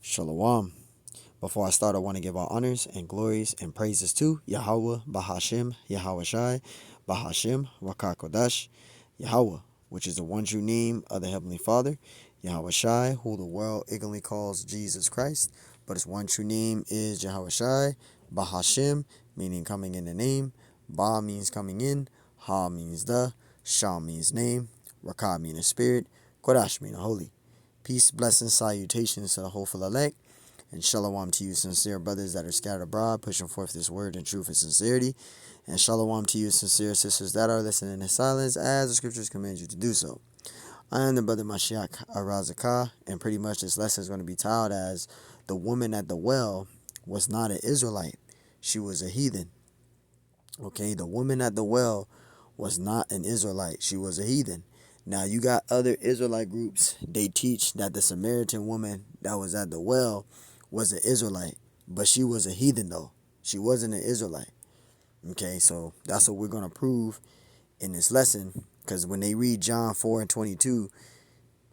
Shalom. Before I start, I want to give our honors and glories and praises to Yahweh, Bahashim, Yahweh Shai, Bahashim, Wakar Kodash, Yahweh, which is the one true name of the Heavenly Father, Yahweh Shai, who the world ignorantly calls Jesus Christ, but his one true name is Yahweh Shai, Bahashim, meaning coming in the name, Ba means coming in, Ha means the, Shah means name, Rakah means spirit, Kodash means holy. Peace, blessings, salutations to the hopeful elect, and shalom to you, sincere brothers that are scattered abroad, pushing forth this word in truth and sincerity. And shalom to you, sincere sisters that are listening in silence, as the scriptures command you to do so. I am the brother Mashiach Arazakah, and pretty much this lesson is going to be titled as The Woman at the Well Was Not an Israelite. She was a heathen. Okay, the woman at the well was not an Israelite. She was a heathen. Now, you got other Israelite groups. They teach that the Samaritan woman that was at the well was an Israelite. But she was a heathen, though. She wasn't an Israelite. Okay, so that's what we're going to prove in this lesson. Because when they read John 4 and 22,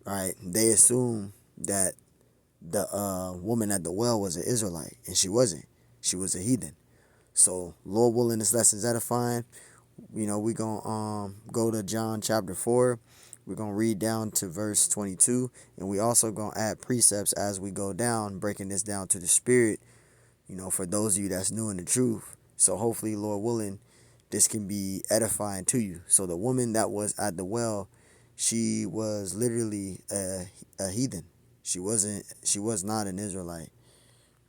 right, they assume that the woman at the well was an Israelite. And she wasn't. She was a heathen. So, Lord willing, this lesson is edifying. We're going to go to John chapter 4. We're going to read down to verse 22. And we also going to add precepts as we go down, breaking this down to the spirit, for those of you that's new in the truth. So hopefully, Lord willing, this can be edifying to you. So the woman that was at the well, she was literally a heathen. She was not an Israelite.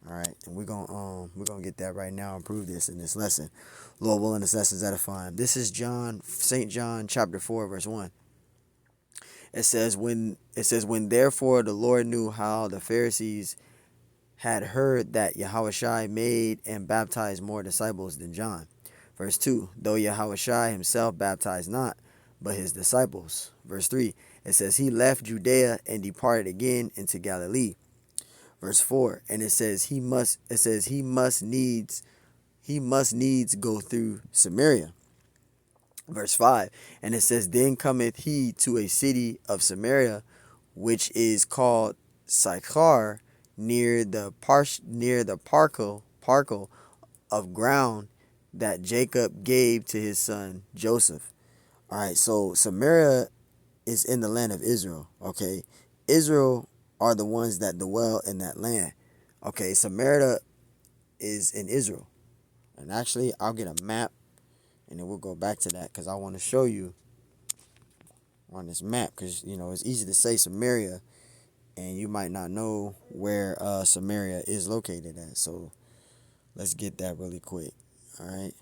All right, and we're gonna get that right now and prove this in this lesson. Lord willing, this lesson is edifying. This is St. John chapter 4, verse 1. It says when therefore the Lord knew how the Pharisees had heard that Yahushua made and baptized more disciples than John. Verse 2, though Yahushua himself baptized not, but his disciples. Verse 3, it says he left Judea and departed again into Galilee. Verse 4, and it says he must needs go through Samaria. Verse 5, and it says then cometh he to a city of Samaria, which is called Sychar, near the parcel of ground that Jacob gave to his son Joseph. All right, so Samaria is in the land of Israel. Okay, Israel are the ones that dwell in that land. Okay, Samaria is in Israel. And actually, I'll get a map, and then we'll go back to that, because I want to show you on this map, because, it's easy to say Samaria, and you might not know where Samaria is located at. So, let's get that really quick, all right,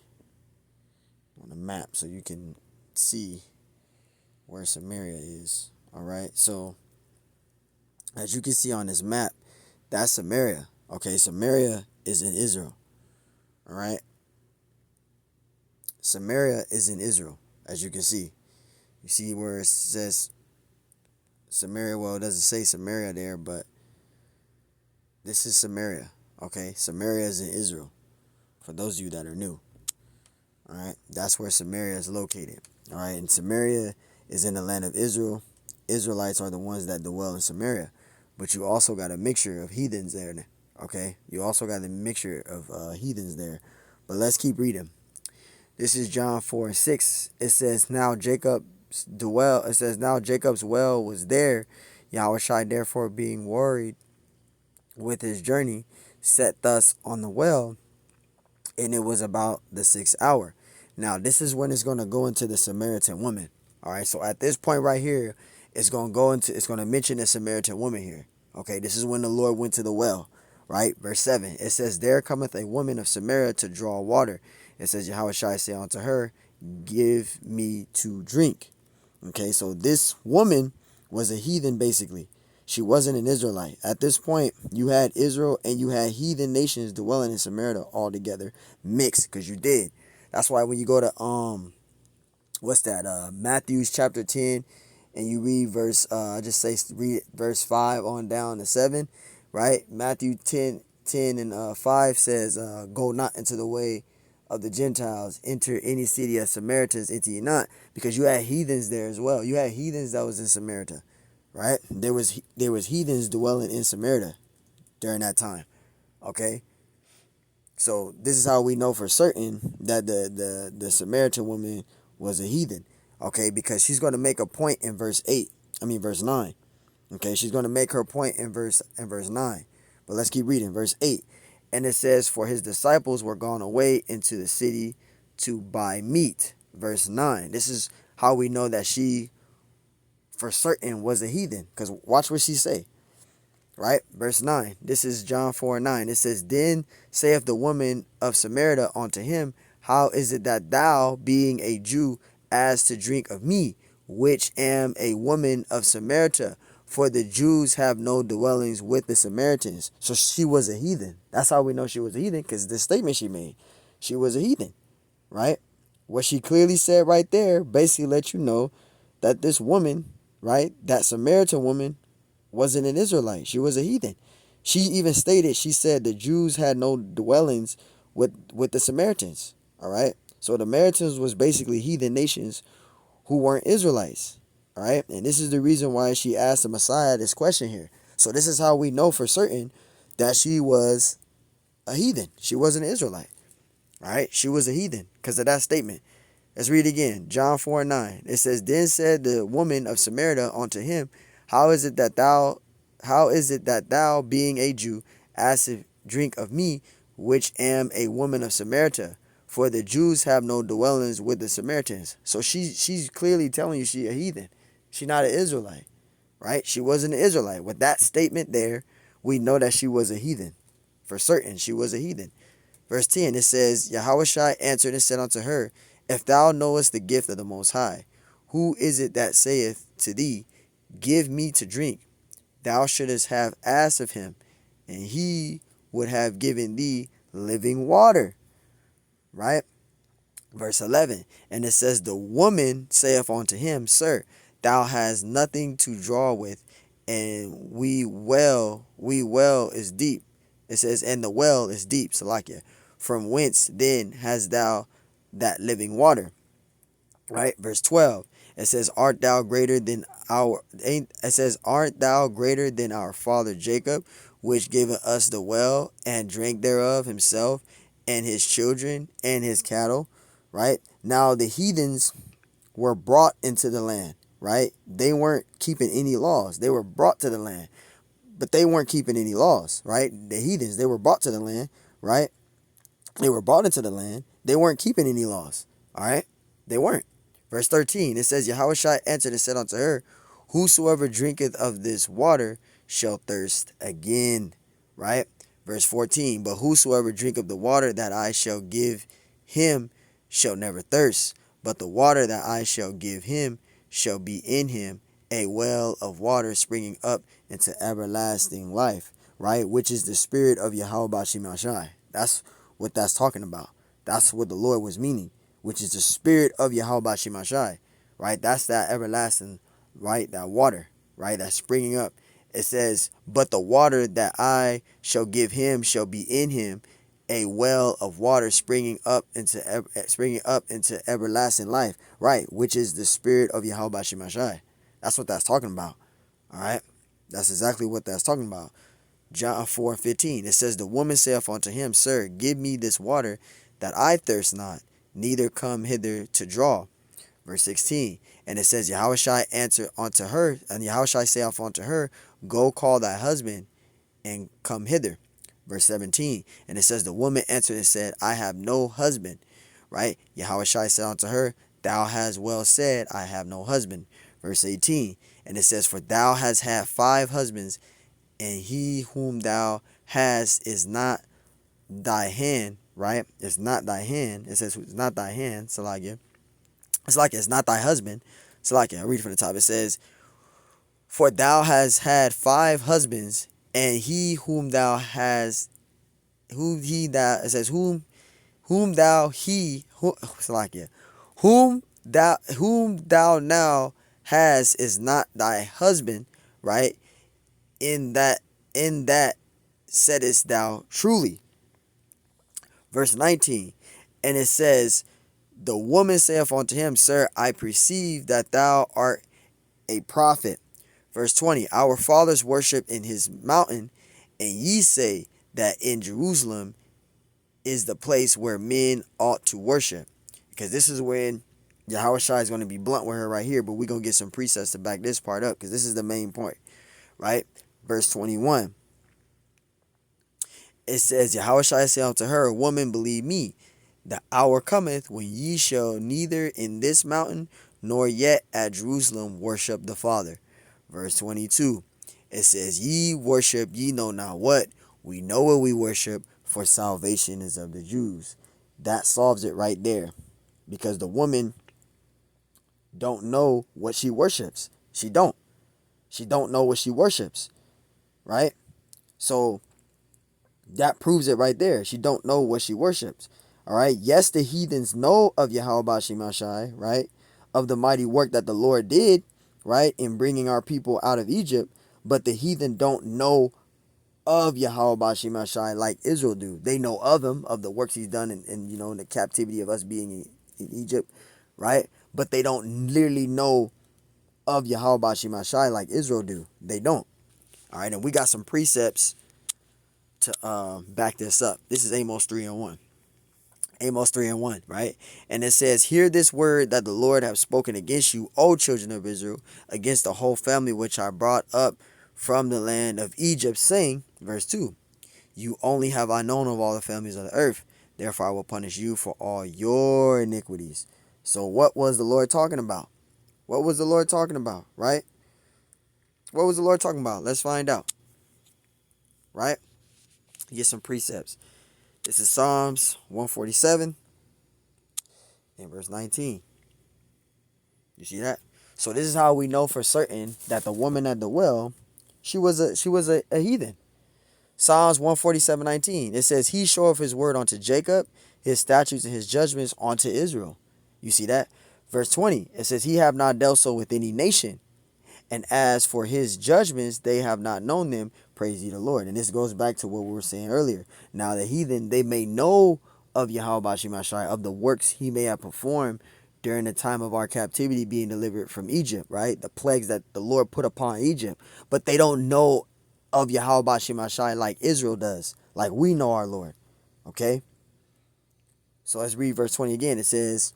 on the map, so you can see where Samaria is, all right? So, as you can see on this map, that's Samaria. Okay, Samaria is in Israel. All right. Samaria is in Israel, as you can see. You see where it says Samaria? Well, it doesn't say Samaria there, but this is Samaria. Okay, Samaria is in Israel. For those of you that are new. All right, that's where Samaria is located. All right, and Samaria is in the land of Israel. Israelites are the ones that dwell in Samaria. But you also got a mixture of heathens there. Okay? You also got a mixture of heathens there. But let's keep reading. This is John 4 and 6. It says, now Jacob's well was there. Yahushua, therefore, being worried with his journey, set thus on the well, and it was about the 6th hour. Now, this is when it's going to go into the Samaritan woman. All right, so at this point right here, it's going to mention the Samaritan woman here. Okay, this is when the Lord went to the well, right? Verse 7, it says, there cometh a woman of Samaria to draw water. It says, Yahushua said unto her, give me to drink. Okay, so this woman was a heathen, basically. She wasn't an Israelite. At this point, you had Israel and you had heathen nations dwelling in Samaria all together, mixed, because you did. That's why when you go to Matthew chapter 10, and you read read verse 5 on down to 7, right? Matthew 10 and 5 says, go not into the way of the Gentiles, enter any city of Samaritans, enter ye not, because you had heathens there as well. You had heathens that was in Samaria, right? There was heathens dwelling in Samaria during that time. Okay? So this is how we know for certain that the Samaritan woman was a heathen. Okay, because she's going to make a point in verse 9. Okay, she's going to make her point in verse 9. But let's keep reading. Verse 8. And it says, for his disciples were gone away into the city to buy meat. Verse 9. This is how we know that she for certain was a heathen. Because watch what she say. Right? Verse 9. This is John 4:9. It says, then saith the woman of Samaria unto him, how is it that thou, being a Jew, ask to drink of me, which am a woman of Samaria? For the Jews have no dwellings with the Samaritans. So she was a heathen. That's how we know she was a heathen, because the statement she made. She was a heathen. Right? What she clearly said right there basically let you know that this woman, right, that Samaritan woman, wasn't an Israelite. She was a heathen. She even stated, she said the Jews had no dwellings with the Samaritans. All right. So the Samaritans was basically heathen nations who weren't Israelites. All right. And this is the reason why she asked the Messiah this question here. So this is how we know for certain that she was a heathen. She wasn't an Israelite. All right. She was a heathen because of that statement. Let's read again. John 4:9. It says, then said the woman of Samaria unto him, how is it that thou, being a Jew, askest drink of me, which am a woman of Samaria? For the Jews have no dwellings with the Samaritans. So she's clearly telling you she a heathen. She not an Israelite, right? She wasn't an Israelite. With that statement there, we know that she was a heathen. For certain, she was a heathen. Verse 10, it says, Yahushua answered and said unto her, if thou knowest the gift of the Most High, who is it that saith to thee, give me to drink? Thou shouldest have asked of him, and he would have given thee living water. Right? Verse 11. And it says, the woman saith unto him, sir, thou hast nothing to draw with, and we well is deep. It says, and the well is deep, Salakia. From whence then hast thou that living water? Right? Verse 12. It says, art thou greater than our father Jacob, which giveth us the well, and drank thereof himself, and his children, and his cattle? Right? Now the heathens were brought into the land, right? They weren't keeping any laws. They were brought to the land, but they weren't keeping any laws, right? The heathens, they were brought to the land, right? They were brought into the land. They weren't keeping any laws, all right? They weren't. Verse 13, it says, Yahushua answered and said unto her, whosoever drinketh of this water shall thirst again. Right? Verse 14, but whosoever drinketh the water that I shall give him shall never thirst, but the water that I shall give him shall be in him a well of water springing up into everlasting life. Right? Which is the spirit of Yahweh Shemashai. That's what that's talking about. That's what the Lord was meaning, which is the spirit of Yahweh Shemashai, right? That's that everlasting, right? That water, right? That's springing up. It says, but the water that I shall give him shall be in him a well of water springing up into everlasting life, right? Which is the spirit of Yahweh Shemashai. That's what that's talking about, all right? That's exactly what that's talking about. John 4:15. It says, the woman saith unto him, sir, give me this water that I thirst not, neither come hither to draw. Verse 16. And it says, Yahushua answered unto her, and Yahushua saith unto her, go call thy husband and come hither. Verse 17. And it says, the woman answered and said, I have no husband. Right? Yahushua said unto her, thou hast well said, I have no husband. Verse 18. And it says, for thou hast had 5 husbands, and he whom thou hast is not thy hand. Right? It's not thy hand. It says it's not thy hand. Salakia. It's like it's not thy husband. Salakia. I read from the top. It says, for thou hast had 5 husbands, and he whom thou hast, it says whom thou now has is not thy husband, right? In that saidest thou truly. Verse 19, and it says, the woman saith unto him, sir, I perceive that thou art a prophet. Verse 20, our fathers worshipped in his mountain, And ye say that in Jerusalem is the place where men ought to worship. Because this is when Yahushua is going to be blunt with her right here, but we're going to get some precepts to back this part up, because this is the main point, right? Verse 21. It says, Yahushua said unto her, Woman, believe me, the hour cometh when ye shall neither in this mountain nor yet at Jerusalem worship the Father. Verse 22. It says, Ye worship ye know not what. We know what we worship, for salvation is of the Jews. That solves it right there. Because the woman don't know what she worships. She don't. She don't know what she worships. Right? So that proves it right there. She don't know what she worships. All right. Yes, the heathens know of Yahweh Shemashai, right? Of the mighty work that the Lord did, right, in bringing our people out of Egypt. But the heathen don't know of Yahweh Shemashai like Israel do. They know of him, of the works he's done in in the captivity of us being in Egypt, right? But they don't literally know of Yahweh Shemashai like Israel do. They don't. All right. And we got some precepts to back this up. This is Amos 3:1. Amos 3:1, right? And it says, Hear this word that the Lord have spoken against you, O children of Israel, against the whole family which I brought up from the land of Egypt, saying, verse 2, You only have I known of all the families of the earth, therefore I will punish you for all your iniquities. So what was the Lord talking about? What was the Lord talking about, right? What was the Lord talking about? Let's find out, right? Get some precepts. This is Psalms 147 and verse 19. You see that? So this is how we know for certain that the woman at the well, she was a heathen. Psalms 147:19. It says, He showeth his word unto Jacob, his statutes and his judgments unto Israel. You see that? Verse 20. It says, He have not dealt so with any nation. And as for his judgments, they have not known them. Praise ye the Lord. And this goes back to what we were saying earlier. Now the heathen, they may know of Yahweh Shemashai, of the works he may have performed during the time of our captivity being delivered from Egypt, right? The plagues that the Lord put upon Egypt. But they don't know of Yahweh Shemashai like Israel does, like we know our Lord. Okay? So let's read verse 20 again. It says,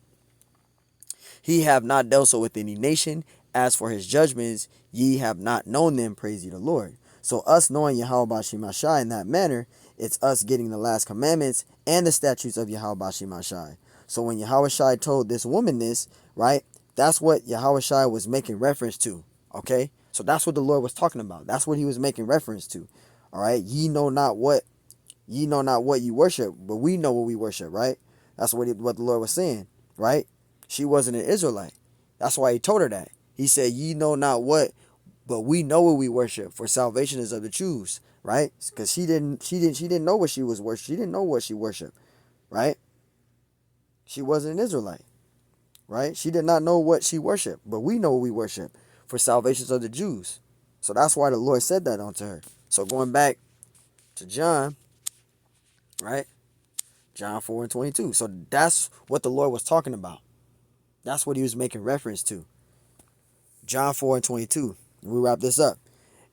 He have not dealt so with any nation. As for his judgments, ye have not known them. Praise ye the Lord. So us knowing Yahweh Shemashai in that manner, it's us getting the last commandments and the statutes of Yahweh Shemashai. So when Yahushua told this woman this, right, that's what Yahushua was making reference to. Okay? So that's what the Lord was talking about. That's what he was making reference to. All right? Ye know not what you worship, but we know what we worship, right? That's what the Lord was saying, right? She wasn't an Israelite. That's why he told her that. He said, Ye know not what, but we know what we worship, for salvation is of the Jews, right? Because she didn't know what she was worship. She didn't know what she worshiped, right? She wasn't an Israelite, right? She did not know what she worshiped, but we know what we worship, for salvation is of the Jews. So that's why the Lord said that unto her. So going back to John, right? John 4:22. So that's what the Lord was talking about. That's what he was making reference to. John 4:22. We wrap this up.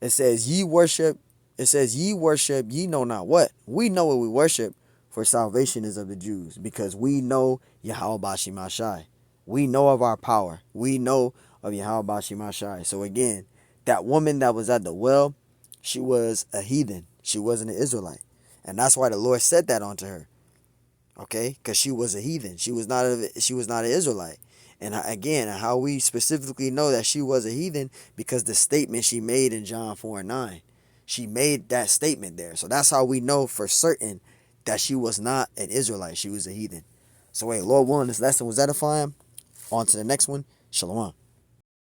It says, Ye worship, ye know not what. We know what we worship, for salvation is of the Jews, because we know Yahweh Shemashai. We know of our power. We know of Yahweh Shemashai. So again, that woman that was at the well, she was a heathen. She wasn't an Israelite. And that's why the Lord said that unto her. Okay? Because she was a heathen. She was not an Israelite. And again, how we specifically know that she was a heathen, because the statement she made in John 4:9. She made that statement there. So that's how we know for certain that she was not an Israelite. She was a heathen. So wait, Lord willing, this lesson was edifying. On to the next one. Shalom.